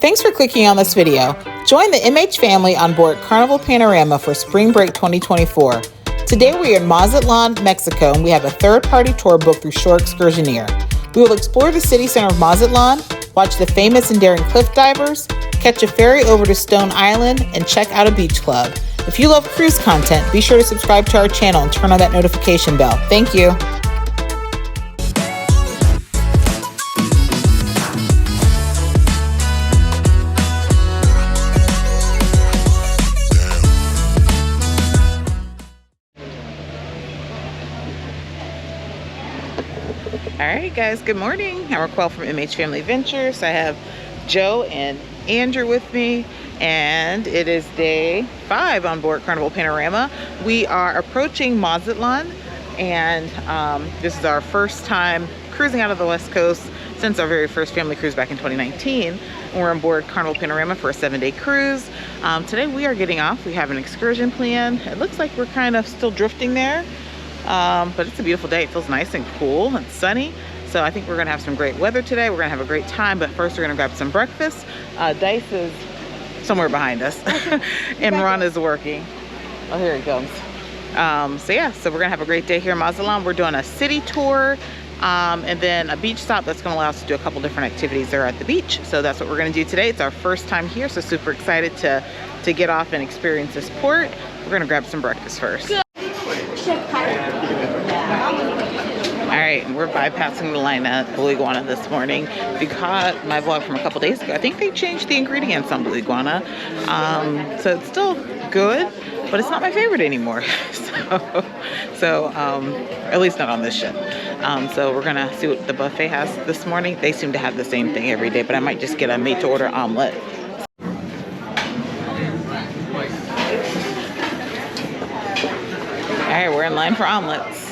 Thanks for clicking on this video. Join the MH family on board Carnival Panorama for Spring Break 2024. Today we are in Mazatlan, Mexico, and we have a third-party tour booked through SHOREEXCURSIONEER. We will explore the city center of Mazatlan, watch the famous and daring cliff divers, catch a ferry over to Stone Island, and check out a beach club. If you love cruise content, be sure to subscribe to our channel and turn on that notification bell. Thank you. Alright guys, good morning. I'm RacQuelle from MHFamilyAdventures. I have Joe and Andrew with me, and it is day 5 on board Carnival Panorama. We are approaching Mazatlan, and this is our first time cruising out of the West Coast since our very first family cruise back in 2019. And we're on board Carnival Panorama for a 7-day cruise. Today we are getting off. We have an excursion plan. It looks like we're kind of still drifting there. But it's a beautiful day. It feels nice and cool and sunny. So I think we're gonna have some great weather today. We're gonna have a great time, but first we're gonna grab some breakfast. Dice is somewhere behind us and Ron is working. Oh, here he comes. So yeah, so we're gonna have a great day here in Mazatlan. We're doing a city tour and then a beach stop that's gonna allow us to do a couple different activities there at the beach. So that's what we're gonna do today. It's our first time here, so super excited to get off and experience this port. We're gonna grab some breakfast first. Alright, we're bypassing the line at Blue Iguana this morning. If you caught my vlog from a couple days ago, I think they changed the ingredients on Blue Iguana. So it's still good, but it's not my favorite anymore. So at least not on this ship. So we're gonna see what the buffet has this morning. They seem to have the same thing every day, but I might just get a made-to-order omelet. Alright, we're in line for omelets.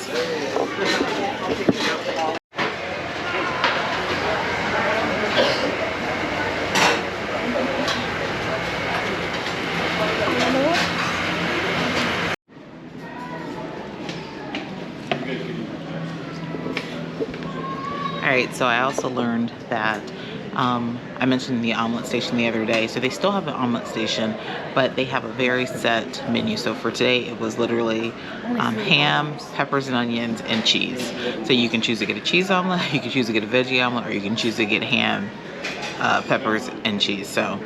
Alright, so I also learned that I mentioned the omelet station the other day. So they still have an omelet station, but they have a very set menu. So for today, it was literally ham, peppers and onions, and cheese. So you can choose to get a cheese omelet, you can choose to get a veggie omelet, or you can choose to get ham, peppers, and cheese. So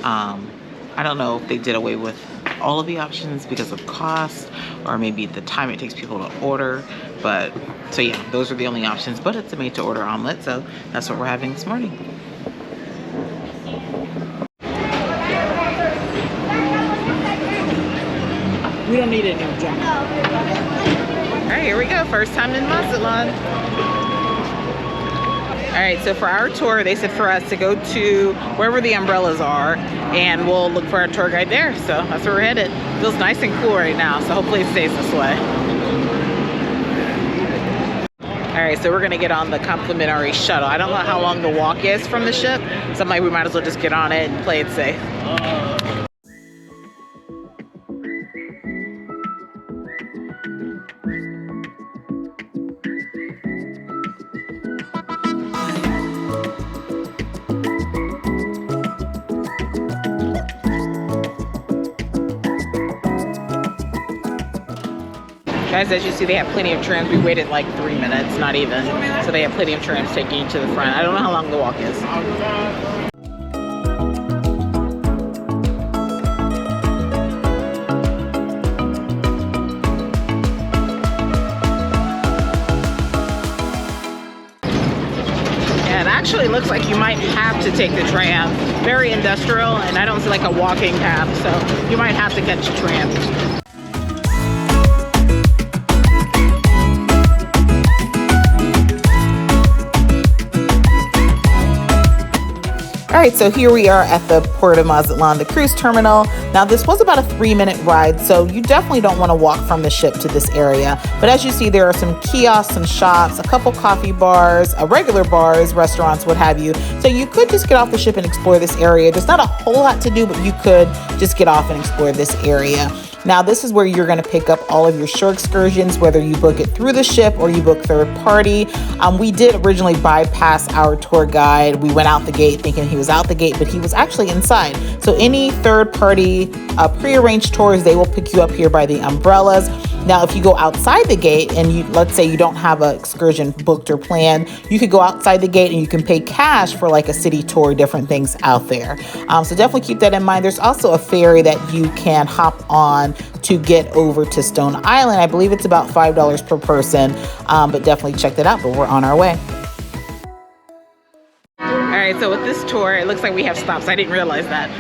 I don't know if they did away with all of the options because of cost, or maybe the time it takes people to order. But so yeah, those are the only options, but it's a made to order omelet, so that's what we're having this morning. We don't need it now, John. All right, here we go. First time in Mazatlan. All right, so for our tour, they said for us to go to wherever the umbrellas are, and we'll look for our tour guide there. So that's where we're headed. Feels nice and cool right now, so hopefully it stays this way. All right, so we're gonna get on the complimentary shuttle. I don't know how long the walk is from the ship, so maybe we might as well just get on it and play it safe. Guys, as you see, they have plenty of trams. We waited like 3 minutes, not even. So they have plenty of trams taking you to the front. I don't know how long the walk is. Yeah, it actually looks like you might have to take the tram. Very industrial, and I don't see like a walking path, so you might have to catch a tram. Alright, so here we are at the Port of Mazatlan, the cruise terminal. Now this was about a 3-minute ride, so you definitely don't want to walk from the ship to this area. But as you see, there are some kiosks, some shops, a couple coffee bars, regular bars, restaurants, what have you. So you could just get off the ship and explore this area. There's not a whole lot to do, but you could just get off and explore this area. Now this is where you're going to pick up all of your shore excursions, whether you book it through the ship or you book third party. We did originally bypass our tour guide. We went out the gate thinking he was out the gate, but he was actually inside. So any third party prearranged tours, they will pick you up here by the umbrellas. Now, if you go outside the gate and let's say you don't have an excursion booked or planned, you could go outside the gate and you can pay cash for like a city tour, different things out there. So definitely keep that in mind. There's also a ferry that you can hop on to get over to Stone Island. I believe it's about $5 per person, but definitely check that out. But we're on our way. All right, so with this tour, it looks like we have stops. I didn't realize that.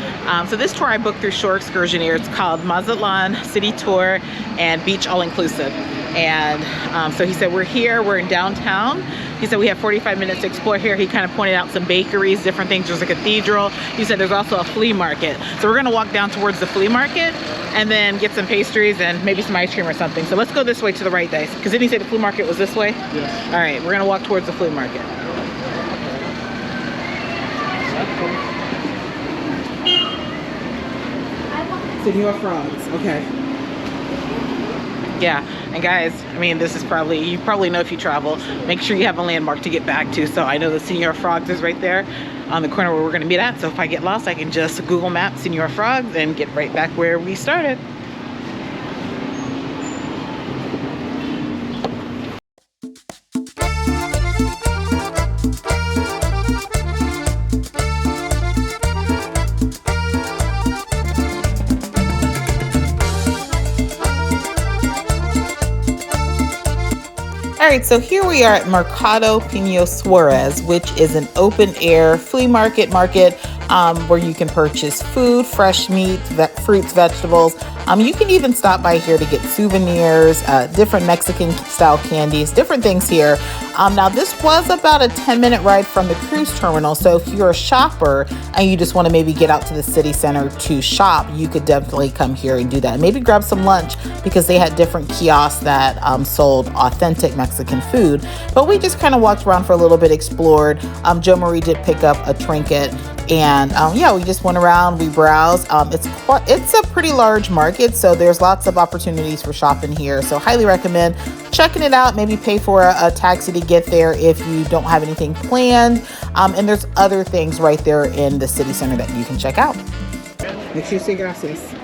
So this tour I booked through SHOREEXCURSIONEER. It's called Mazatlan City Tour and Beach All Inclusive. And so he said, we're here, we're in downtown. He said we have 45 minutes to explore here. He kind of pointed out some bakeries, different things. There's a cathedral. He said there's also a flea market. So we're gonna walk down towards the flea market and then get some pastries and maybe some ice cream or something. So let's go this way to the right, guys. Because didn't he say the flea market was this way? Yes. All right, we're gonna walk towards the flea market. Senor Frogs, okay. Yeah, and guys, I mean, this is probably, you probably know if you travel, make sure you have a landmark to get back to. So I know the Senor Frogs is right there on the corner where we're gonna meet at. So if I get lost, I can just Google Map Senor Frogs and get right back where we started. All right, so here we are at Mercado Pino Suarez, which is an open air flea market where you can purchase food, fresh meat, fruits, vegetables. You can even stop by here to get souvenirs, different Mexican style candies, different things here. Now this was about a 10-minute ride from the cruise terminal. So if you're a shopper and you just want to maybe get out to the city center to shop, you could definitely come here and do that. Maybe grab some lunch because they had different kiosks that sold authentic Mexican food. But we just kind of walked around for a little bit, explored. Joe Marie did pick up a trinket. And yeah, we just went around, we browsed. It's a pretty large market, so there's lots of opportunities for shopping here. So highly recommend checking it out. Maybe pay for a taxi to get there if you don't have anything planned. And there's other things right there in the city center that you can check out. Make sure you say gracias.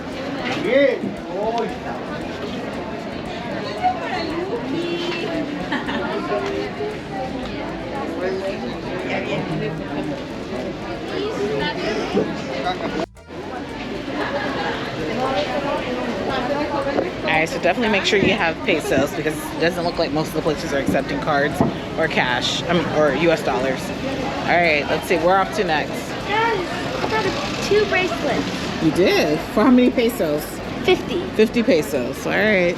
Alright, so definitely make sure you have pesos because it doesn't look like most of the places are accepting cards or cash, or US dollars. Alright, let's see, we're off to next. I got 2 bracelets. You did? For how many pesos? 50. 50 pesos, alright.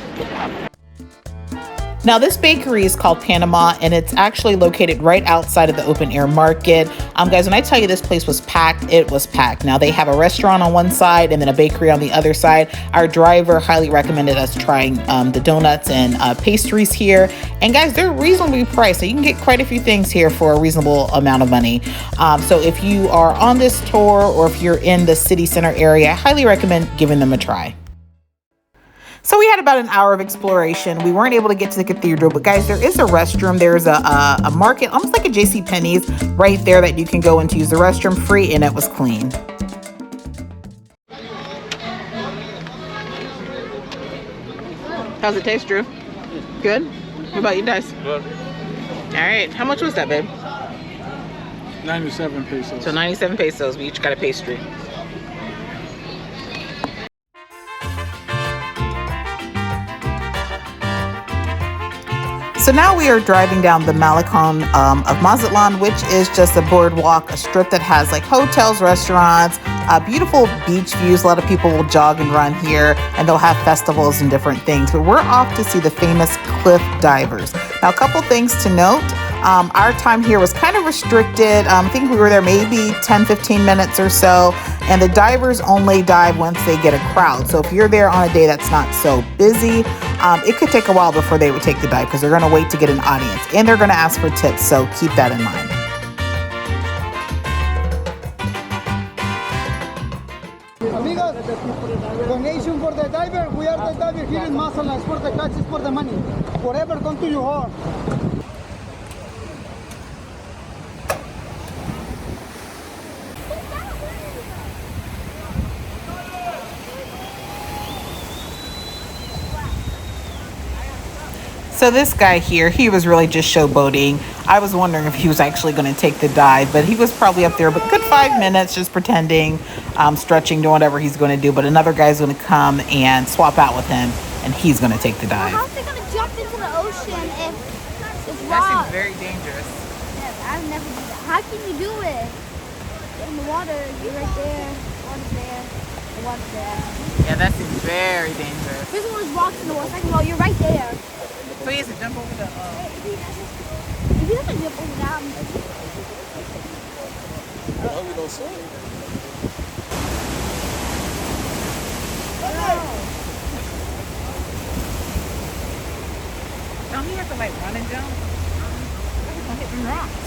Now this bakery is called Panama and it's actually located right outside of the open air market. Guys, when I tell you this place was packed, it was packed. Now they have a restaurant on one side and then a bakery on the other side. Our driver highly recommended us trying the donuts and pastries here. And guys, they're reasonably priced. So you can get quite a few things here for a reasonable amount of money. So if you are on this tour or if you're in the city center area, I highly recommend giving them a try. So we had about an hour of exploration. We weren't able to get to the cathedral, but guys, there is a restroom. There's a market, almost like a JCPenney's right there that you can go and use the restroom free, and it was clean. How's it taste, Drew? Good? What about you guys? Good. All right, how much was that, babe? 97 pesos. So 97 pesos, we each got a pastry. So now we are driving down the Malecon of Mazatlan, which is just a boardwalk, a strip that has like hotels, restaurants, beautiful beach views. A lot of people will jog and run here, and they'll have festivals and different things. But we're off to see the famous cliff divers. Now, a couple things to note. Our time here was kind of restricted. I think we were there maybe 10-15 minutes or so, and the divers only dive once they get a crowd. So if you're there on a day that's not so busy, it could take a while before they would take the dive because they're going to wait to get an audience and they're going to ask for tips. So keep that in mind. Amigos, donation for the diver. We are the diver here in Mazatlan. It's for the catch, it's for the money. Forever come to your home. So this guy here, he was really just showboating. I was wondering if he was actually going to take the dive, but he was probably up there, but good 5 minutes just pretending, stretching, doing whatever he's going to do. But another guy's going to come and swap out with him, and he's going to take the dive. How's he gonna jump into the ocean if it's That rock? seems very dangerous. Yeah, I've never do that. How can you do it? In the water, you're right there. Water's there. The water's there. Yeah, that seems very dangerous. First of all, there's rocks in the water. Second of all, you're right there. So he has to jump over the... If you have to jump over that, Don't he have to like run and jump? He's gonna hit them rocks.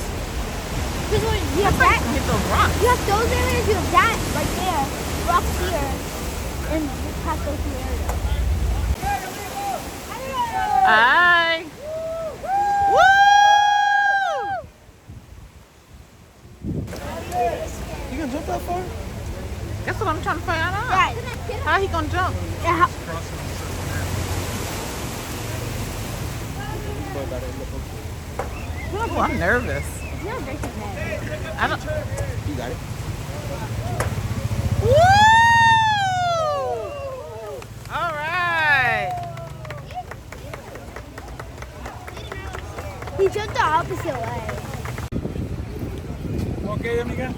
first of all, you have that. Hit those rocks. You have those areas. You have that right there. Rocks here, and just past those two areas. Hi. Woo! You can jump that far? That's what I'm trying to find out. Right. How he gonna jump? Yeah, Oh, I'm nervous. it's not breaking that. I don't. You got it. Woo! All right. He jumped the opposite way. Okay, amiga.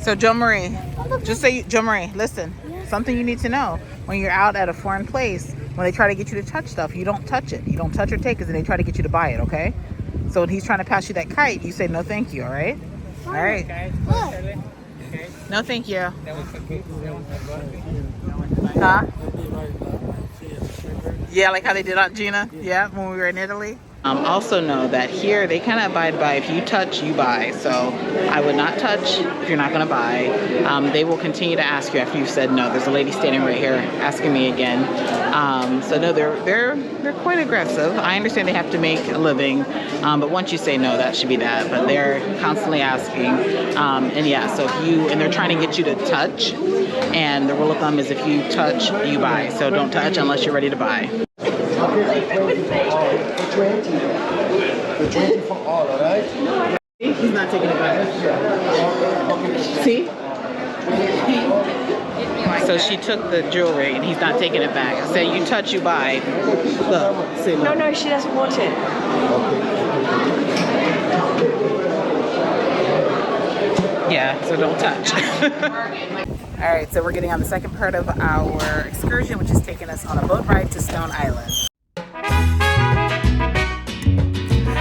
So, Joe Marie, just say, Joe Marie, listen. Something you need to know: when you're out at a foreign place, when they try to get you to touch stuff, you don't touch it. You don't touch or take it, and they try to get you to buy it. Okay? So when he's trying to pass you that kite, you say no, thank you. All right? All right. No, thank you. Huh? Yeah, like how they did Aunt Gina. Yeah, when we were in Italy. Also know that here they kind of abide by if you touch, you buy. So I would not touch if you're not going to buy. They will continue to ask you after you've said no. There's a lady standing right here asking me again. So no, they're quite aggressive. I understand they have to make a living, but once you say no, that should be that. But they're constantly asking, and yeah. So if they're trying to get you to touch, and the rule of thumb is if you touch, you buy. So don't touch unless you're ready to buy. The 20 for all right? He's not taking it back. See? So she took the jewelry and he's not taking it back. I said, you touch, you buy. Look, see, look. No, she doesn't want it. Yeah, so don't touch. All right, so we're getting on the second part of our excursion, which is taking us on a boat ride to Stone Island.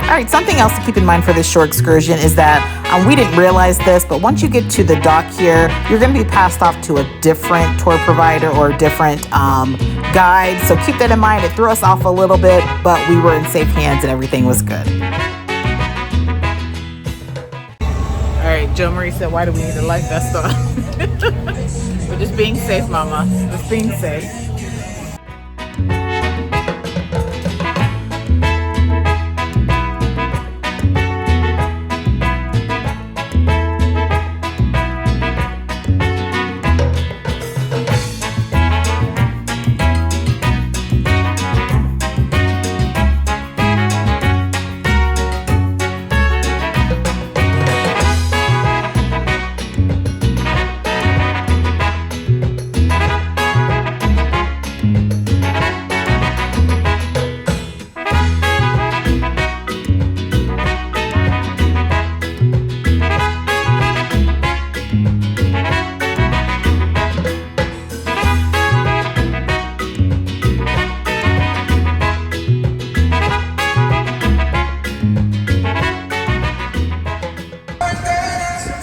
All right, something else to keep in mind for this shore excursion is that we didn't realize this, but once you get to the dock here, you're going to be passed off to a different tour provider or a different guide. So keep that in mind. It threw us off a little bit, but we were in safe hands and everything was good. All right, Joe Marie said, why do we need a life vest on? We're just being safe, Mama. Just being safe.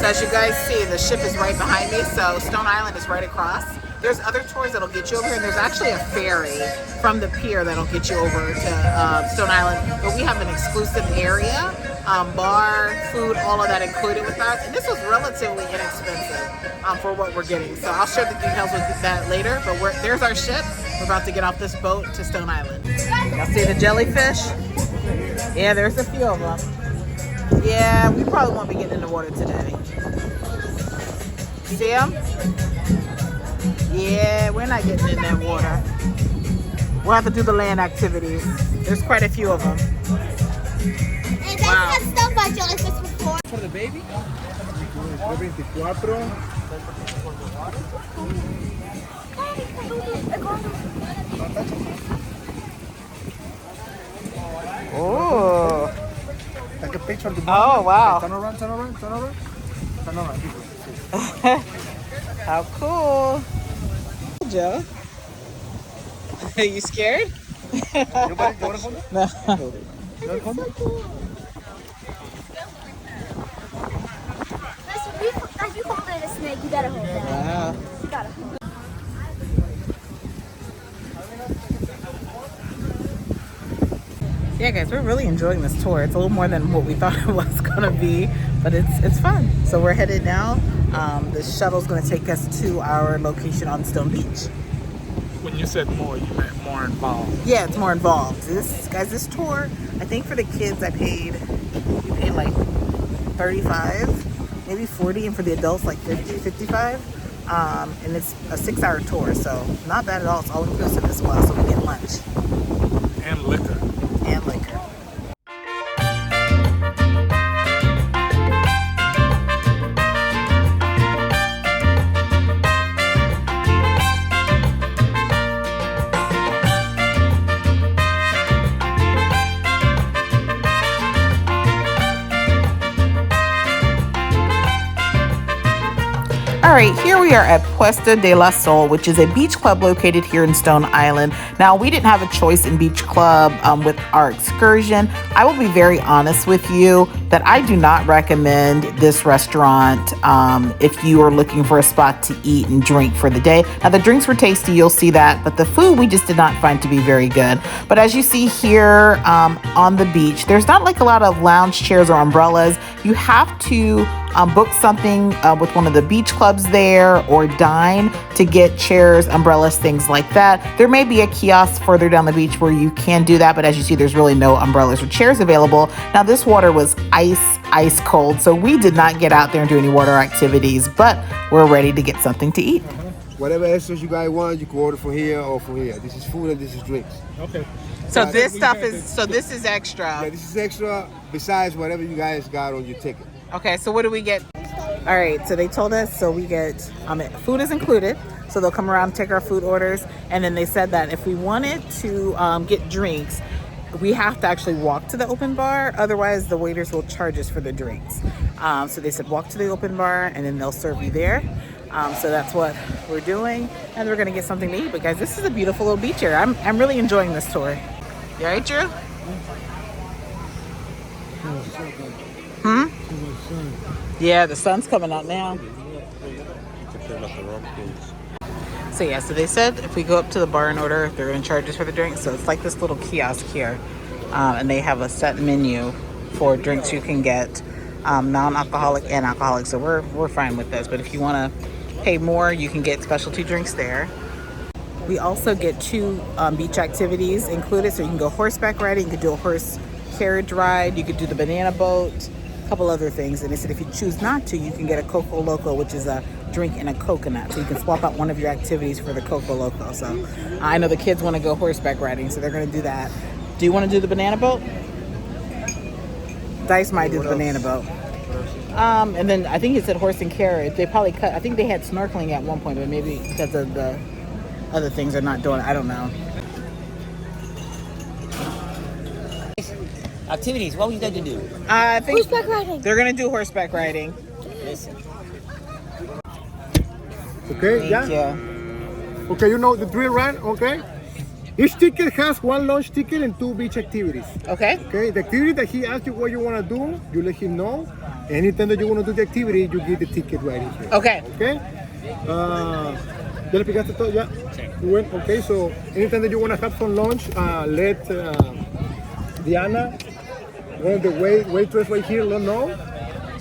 So as you guys see, the ship is right behind me. So Stone Island is right across. There's other tours that'll get you over here, and there's actually a ferry from the pier that'll get you over to Stone Island. But we have an exclusive area, bar, food, all of that included with us. And this was relatively inexpensive for what we're getting. So I'll share the details with that later. But there's our ship. We're about to get off this boat to Stone Island. Y'all see the jellyfish? Yeah, there's a few of them. Yeah, we probably won't be getting in the water today. See them? Yeah, we're not getting in that water. We'll have to do the land activities. There's quite a few of them. And that's wow. Stuff about jellyfish before. For the baby? 24. Oh. Take a picture of the baby. Oh, wow. Turn around. How cool. Joe. Are you scared? No. If you hold it a snake, you gotta hold that. Wow. You gotta hold it. Yeah, guys, we're really enjoying this tour. It's a little more than what we thought it was gonna be, but it's fun. So we're headed now. The shuttle's gonna take us to our location on Stone Beach. When you said more, you meant more involved. Yeah, it's more involved. This tour, I think for the kids, we paid like 35, maybe 40, and for the adults like 50, 55. And it's a 6-hour tour, so not bad at all. It's all inclusive as well, so we get lunch. And liquor. And liquor. All right, here we are at Puesta de la Sol, which is a beach club located here in Stone Island. Now, we didn't have a choice in beach club with our excursion. I will be very honest with you that I do not recommend this restaurant if you are looking for a spot to eat and drink for the day. Now, the drinks were tasty, you'll see that, but the food we just did not find to be very good. But as you see here on the beach, there's not like a lot of lounge chairs or umbrellas. You have to book something with one of the beach clubs there or dine to get chairs, umbrellas, things like that. There may be a kiosk further down the beach where you can do that, but as you see, there's really no umbrellas or chairs available. Now, this water was ice cold, so we did not get out there and do any water activities, but we're ready to get something to eat. Whatever extras you guys want, you can order from here or from here. This is food and this is drinks. Okay. So this is extra. Yeah, this is extra besides whatever you guys got on your ticket. Okay, so what do we get? All right, so they told us, so we get, food is included. So they'll come around, take our food orders. And then they said that if we wanted to get drinks, we have to actually walk to the open bar. Otherwise, the waiters will charge us for the drinks. So they said walk to the open bar and then they'll serve you there. So that's what we're doing. And we're gonna get something to eat. But guys, this is a beautiful little beach here. I'm really enjoying this tour. You all right, Drew? Yeah, the sun's coming out now. So yeah, so they said if we go up to the bar and order, they're gonna charge us for the drinks. So it's like this little kiosk here. And they have a set menu for drinks you can get, non-alcoholic and alcoholic. So we're fine with this. But if you wanna pay more, you can get specialty drinks there. We also get 2 beach activities included. So you can go horseback riding, you can do a horse carriage ride, you could do the banana boat, a couple other things. And they said if you choose not to, you can get a Coco Loco, which is a drink and a coconut. So you can swap out one of your activities for the Coco Loco. So I know the kids want to go horseback riding, so they're going to do that. Do you want to do the banana boat? Dice might do the banana boat. And then I think it said horse and carriage. They probably cut, I think they had snorkeling at one point, but maybe because of the other things are not doing it. I don't know. Activities, what were you going to do? I think Horseback riding. they're going to do horseback riding. Listen. Okay, Thank yeah? you. Okay, you know the drill, right? Okay. Each ticket has 1 lunch ticket and 2 beach activities. Okay. Okay, the activity that he asks you what you want to do, you let him know. Anytime that you want to do the activity, you get the ticket right in here. Okay. Okay? ¿Ya le picaste todo? ¿Ya? Sí. Bueno, okay, so anytime that you want to have some lunch, let Diana, one of the waitress right here, let know.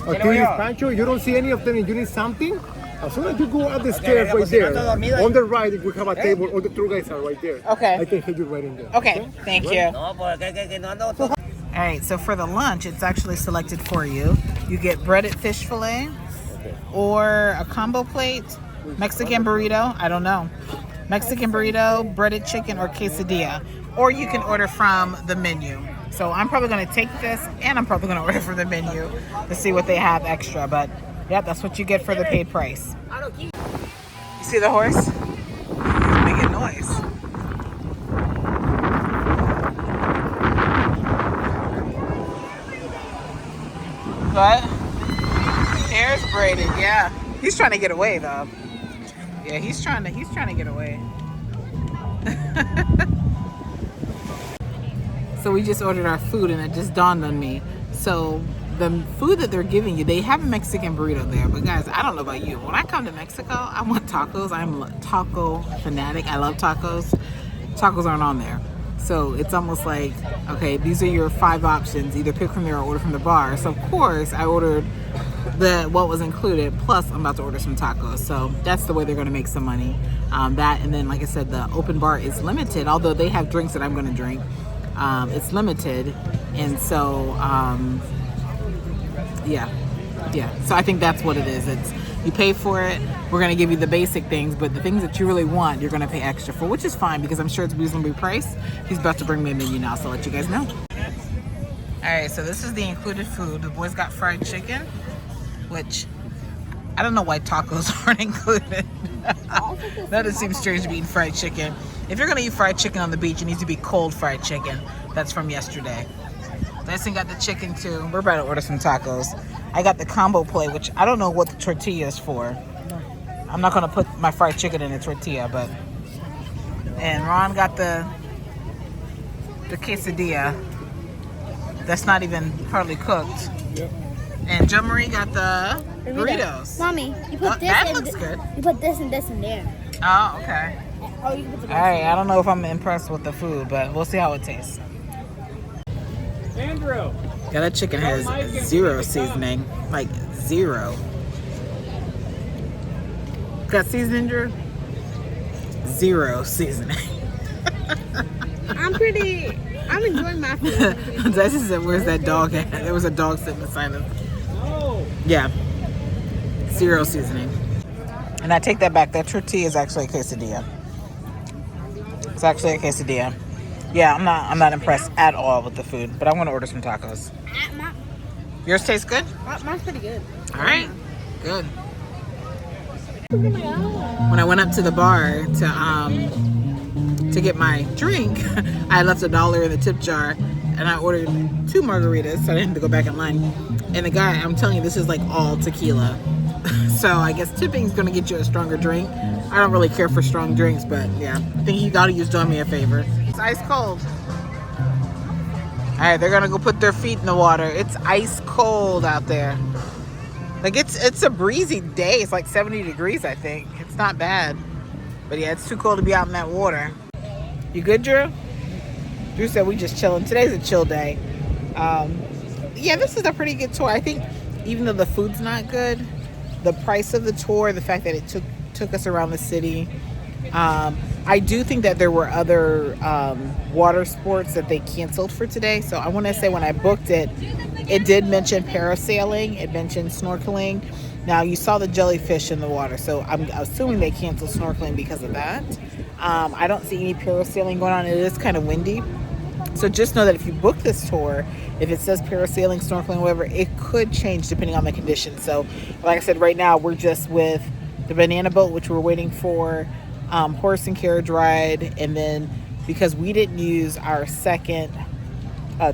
Activities Pancho, you don't see any of them and you need something? As soon as you go up the stairs right there, on the right, we have a table, all the tour guys are right there. Okay. I can help you right in there. Okay, thank you. No, porque que no ando todo. All right, so for the lunch, it's actually selected for you. You get breaded fish fillet or a combo plate, Mexican burrito, I don't know. Mexican burrito, breaded chicken, or quesadilla. Or you can order from the menu. So I'm probably gonna take this and I'm probably gonna order from the menu to see what they have extra. But yeah, that's what you get for the paid price. You see the horse? He's making noise. What? Hair's braided, yeah. He's trying to get away though. Yeah, he's trying to get away. So we just ordered our food and it just dawned on me. So the food that they're giving you, they have a Mexican burrito there. But guys, I don't know about you. When I come to Mexico, I want tacos. I'm a taco fanatic. I love tacos. Tacos aren't on there. So it's almost like, okay, these are your 5 options. Either pick from there or order from the bar. So of course I ordered what was included, plus I'm about to order some tacos. So that's the way they're gonna make some money. That, and then like I said, the open bar is limited, although they have drinks that I'm gonna drink. It's limited, and so yeah, so I think that's what it is. It's, you pay for it, we're gonna give you the basic things, but the things that you really want, you're gonna pay extra for, which is fine because I'm sure it's reasonably priced. He's about to bring me a menu now, so I'll let you guys know. All right, so this is the included food. The boys got fried chicken, which I don't know why tacos aren't included. That just seems strange to be eating fried chicken. If you're gonna eat fried chicken on the beach, it needs to be cold fried chicken. That's from yesterday. Dyson got the chicken too. We're about to order some tacos. I got the combo plate, which I don't know what the tortilla is for. I'm not gonna put my fried chicken in a tortilla, but. And Ron got the quesadilla. That's not even hardly cooked. Yep. And Jo Marie got the burritos. Mommy, you put this that and looks good. You put this and this in there. Oh, okay. Oh, you can put the All right, I don't know if I'm impressed with the food, but we'll see how it tastes. Andrew. Yeah, that chicken has 0 seasoning, like 0. Got seasoning, Drew? 0 seasoning. I'm enjoying my food. Dyson said, where's that dog at? There was a dog sitting beside him. Yeah, 0 seasoning. And I take that back. That tortilla is actually a quesadilla. It's actually a quesadilla. Yeah, I'm not impressed at all with the food, but I'm gonna order some tacos. Yours tastes good? Mine's pretty good. All right, good. When I went up to the bar to get my drink, I left $1 in the tip jar, and I ordered 2 margaritas, so I didn't have to go back in line. And the guy, I'm telling you, this is like all tequila. So I guess tipping is gonna get you a stronger drink. I don't really care for strong drinks, but yeah, I think you gotta use doing me a favor. It's ice cold. All right, they're gonna go put their feet in the water. It's ice cold out there. Like it's a breezy day. It's like 70 degrees, I think. It's not bad. But yeah, it's too cold to be out in that water. You good, Drew? Drew said we just chilling. Today's a chill day. Yeah, this is a pretty good tour. I think even though the food's not good, the price of the tour, the fact that it took us around the city, I do think that there were other water sports that they canceled for today. So I want to say when I booked it, it did mention parasailing, it mentioned snorkeling. Now you saw the jellyfish in the water, so I'm assuming they canceled snorkeling because of that. I don't see any parasailing going on. It is kind of windy. So just know that if you book this tour, if it says parasailing, snorkeling, whatever, it could change depending on the conditions. So like I said, right now we're just with the banana boat, which we're waiting for, horse and carriage ride, and then because we didn't use our second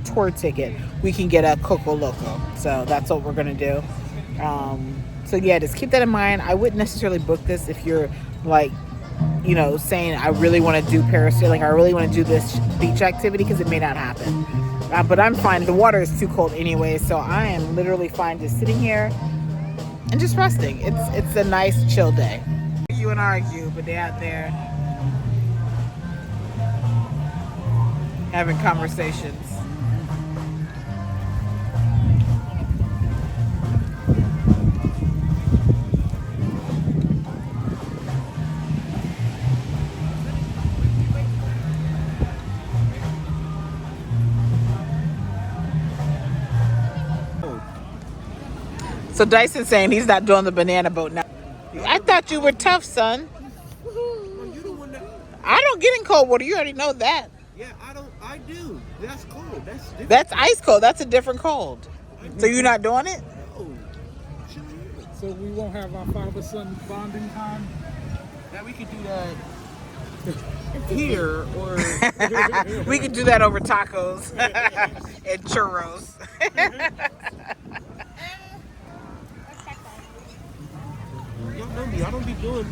tour ticket, we can get a Coco Loco. So that's what we're gonna do. So yeah, just keep that in mind. I wouldn't necessarily book this if you're like, you know, saying I really want to do parasailing, I really want to do this beach activity, because it may not happen. But I'm fine. The water is too cold anyway, so I am literally fine just sitting here and just resting. It's a nice chill day. You and don't argue, but they're out there having conversations. So Dyson's saying he's not doing the banana boat now. I thought you were tough, son. I don't get in cold water. You already know that. Yeah, I do. That's cold. That's different. That's ice cold. That's a different cold. So you're not doing it? So we won't have our father-son bonding time? Now we could do that here or We could do that over tacos and churros. y'all know me. I don't be doing.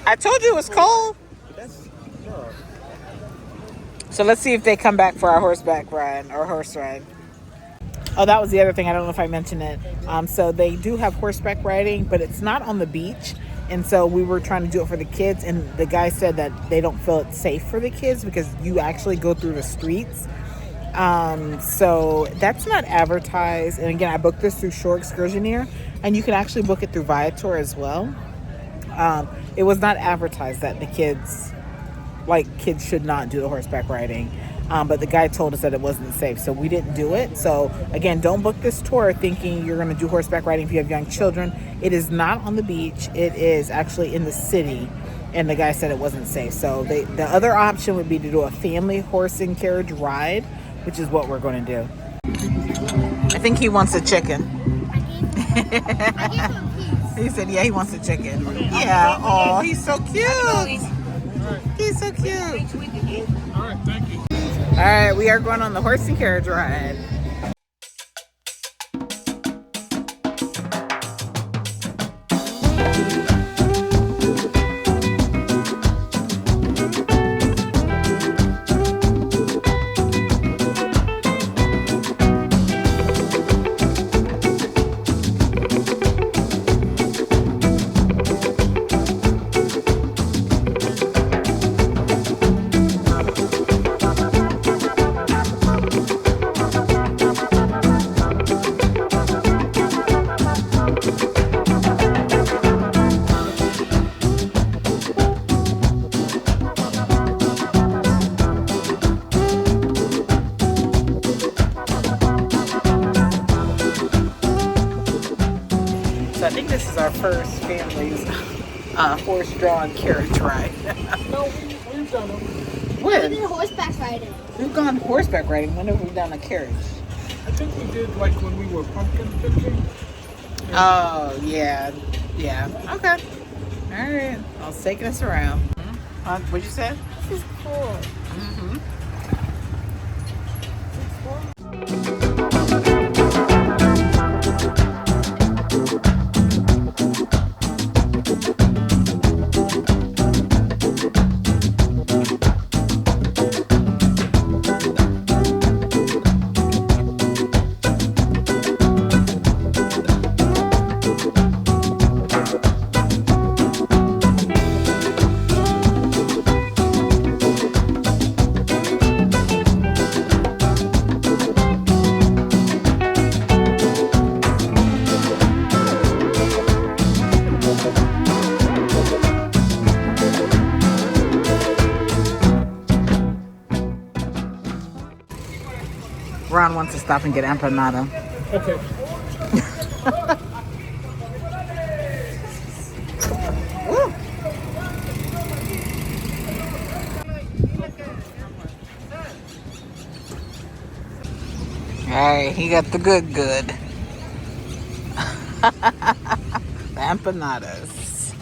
I told you it was cold. That's no. So let's see if they come back for our horseback ride or horse ride. Oh, that was the other thing. I don't know if I mentioned it. So they do have horseback riding, but it's not on the beach. And so we were trying to do it for the kids. And the guy said that they don't feel it's safe for the kids because you actually go through the streets. So that's not advertised. And again, I booked this through SHOREEXCURSIONEER. And you can actually book it through Viator as well. It was not advertised that the kids should not do the horseback riding. But the guy told us that it wasn't safe, so we didn't do it. So again, don't book this tour thinking you're going to do horseback riding if you have young children. It is not on the beach. It is actually in the city, and the guy said it wasn't safe. So the other option would be to do a family horse and carriage ride, which is what we're going to do. I think he wants a chicken. I gave him a piece. He said, yeah, he wants a chicken. Yeah, oh, he's so cute. He's so cute. All right, thank you. All right, we are going on the horse and carriage ride. So I think this is our first family's horse-drawn carriage ride. No, we've done them. We When? did horseback riding. We've gone horseback riding. When have we done a carriage? I think we did like when we were pumpkin picking. Oh, yeah. Yeah. Okay. All right. I was taking us around. What'd you say? This is cool. Mm-hmm. Ron wants to stop and get empanada. Okay. Woo. All right, he got the good. The empanadas.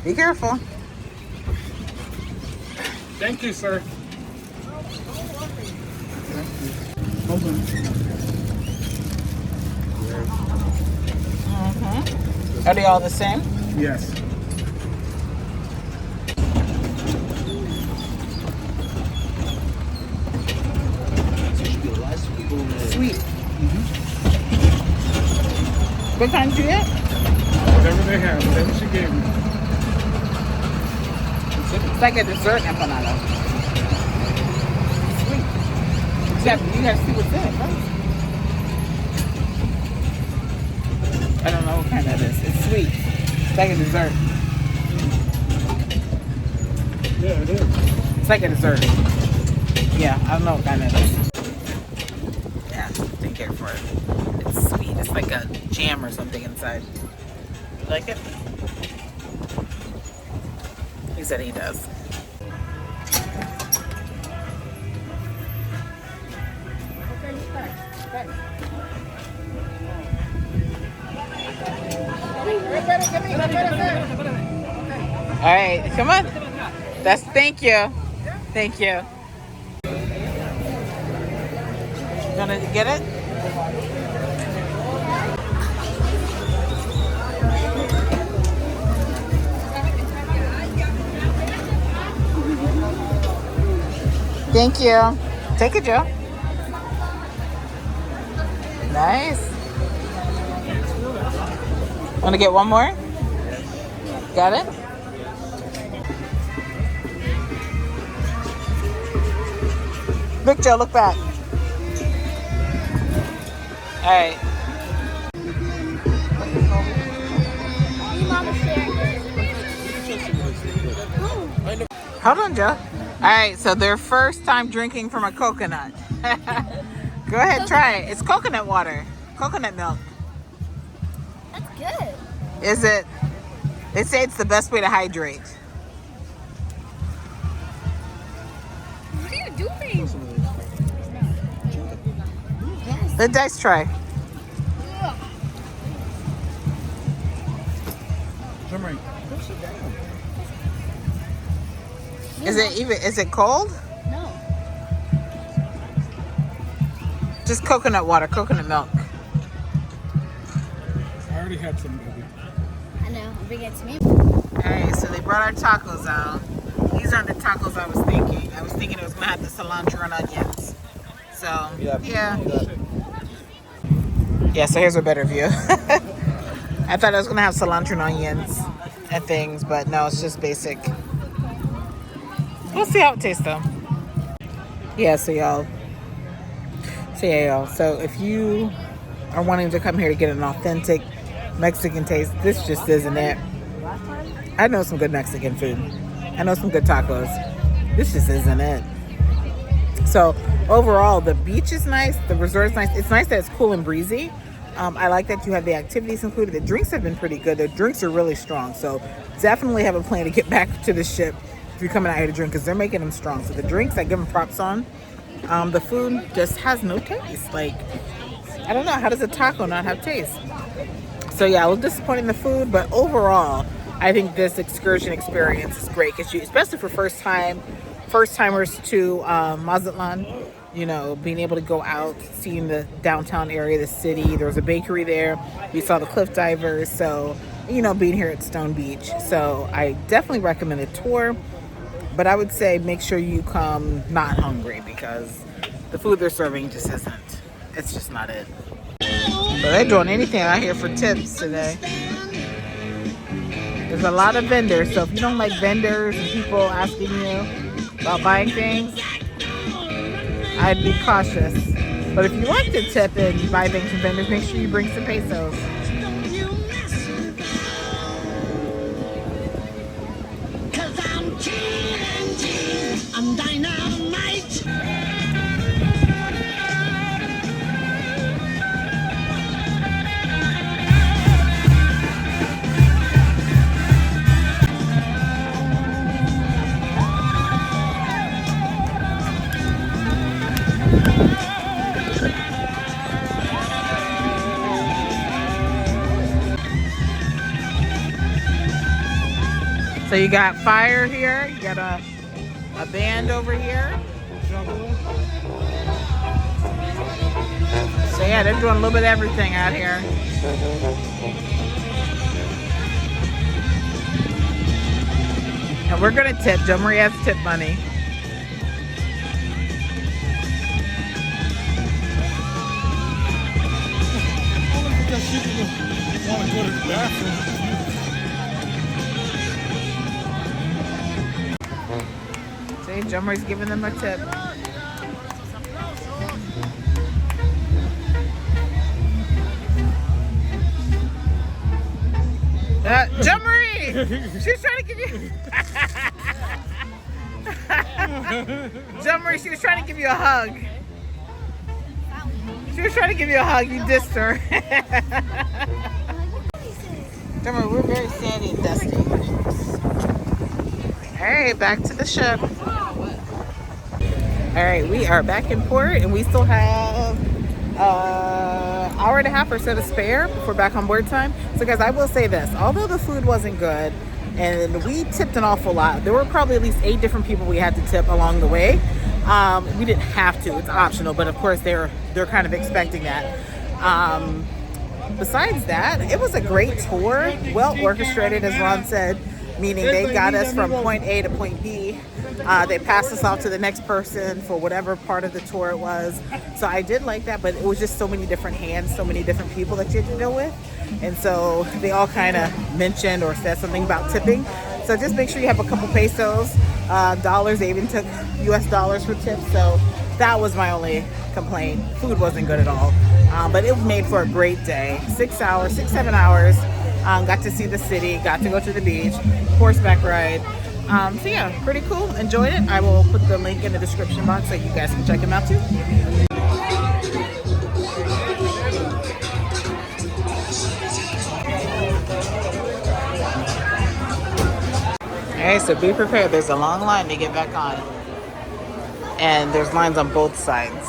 Be careful. Thank you, sir. Mm-hmm. Are they all the same? Yes. Sweet. What kind did you get? Whatever they have, whatever she gave me. It's like a dessert empanada. Sweet. You gotta see what's in it first. I don't know what kind that is. It's sweet. It's like a dessert. Yeah, it is. It's like a dessert. Yeah, I don't know what kind that is. Yeah, didn't care for it. It's sweet. It's like a jam or something inside. You like it? He said he does. All right, come on. Thank you. Thank you. Gonna get it? Thank you. Take it, Joe. Nice. Want to get one more? Got it? Look, Joe, look back. All right. Hold on, Joe. All right, so their first time drinking from a coconut. Go ahead, try it. It's coconut water, coconut milk. That's good. Is it? They say it's the best way to hydrate. What are you doing? Let Dice try. Is it cold? No. Just coconut water, coconut milk. I already had some, baby. I know. Bring it to me. Alright, so they brought our tacos out. These aren't the tacos I was thinking. I was thinking it was gonna have the cilantro and onions. So yeah, so here's a better view. I thought I was gonna have cilantro and onions and things, but no, it's just basic. We'll see how it tastes though. Yeah, so y'all. So if you are wanting to come here to get an authentic Mexican taste, this just isn't it. I know some good Mexican food. I know some good tacos. This just isn't it. So overall, the beach is nice. The resort is nice. It's nice that it's cool and breezy. I like that you have the activities included. The drinks have been pretty good. The drinks are really strong. So definitely have a plan to get back to the ship if you're coming out here to drink, because they're making them strong. So the drinks, I give them props on. The food just has no taste. Like, I don't know. How does a taco not have taste? So yeah, a little disappointed in the food, but overall, I think this excursion experience is great, because especially for first timers to Mazatlan, you know, being able to go out, seeing the downtown area, the city. There was a bakery there. We saw the cliff divers. So, you know, being here at Stone Beach. So I definitely recommend a tour, but I would say make sure you come not hungry, because the food they're serving just isn't. It's just not it. So they're doing anything out here for tips today. There's a lot of vendors, so if you don't like vendors and people asking you about buying things, I'd be cautious. But if you like to tip and buy things from vendors, make sure you bring some pesos. I'm dynamite. So you got fire here, you got a band over here. So yeah, they're doing a little bit of everything out here. And we're gonna tip. Jo Marie has tip money. Because she didn't want to go to the bathroom. Okay, Jummer's giving them a tip. Jummery! She was trying to give you... Jummery, she was trying to give you a hug. She was trying to give you a hug. You dissed her. Jummery, we're very sandy and dusty. Alright, back to the ship. Alright, we are back in port and we still have hour and a half or so to spare before back on board time. So guys, I will say this, although the food wasn't good and we tipped an awful lot, there were probably at least 8 different people we had to tip along the way. We didn't have to, it's optional, but of course they're kind of expecting that. Besides that, it was a great tour, well orchestrated, as Ron said, meaning they got us from point A to point B. They passed us off to the next person for whatever part of the tour it was. So I did like that, but it was just so many different hands, so many different people that you had to deal with. And so they all kind of mentioned or said something about tipping. So just make sure you have a couple pesos, dollars. They even took US dollars for tips. So that was my only complaint. Food wasn't good at all. But it made for a great day. 6 hours, 6-7 hours. Got to see the city, got to go to the beach, horseback ride. So yeah, pretty cool. Enjoyed it. I will put the link in the description box so you guys can check them out too. Alright, so be prepared. There's a long line to get back on. And there's lines on both sides.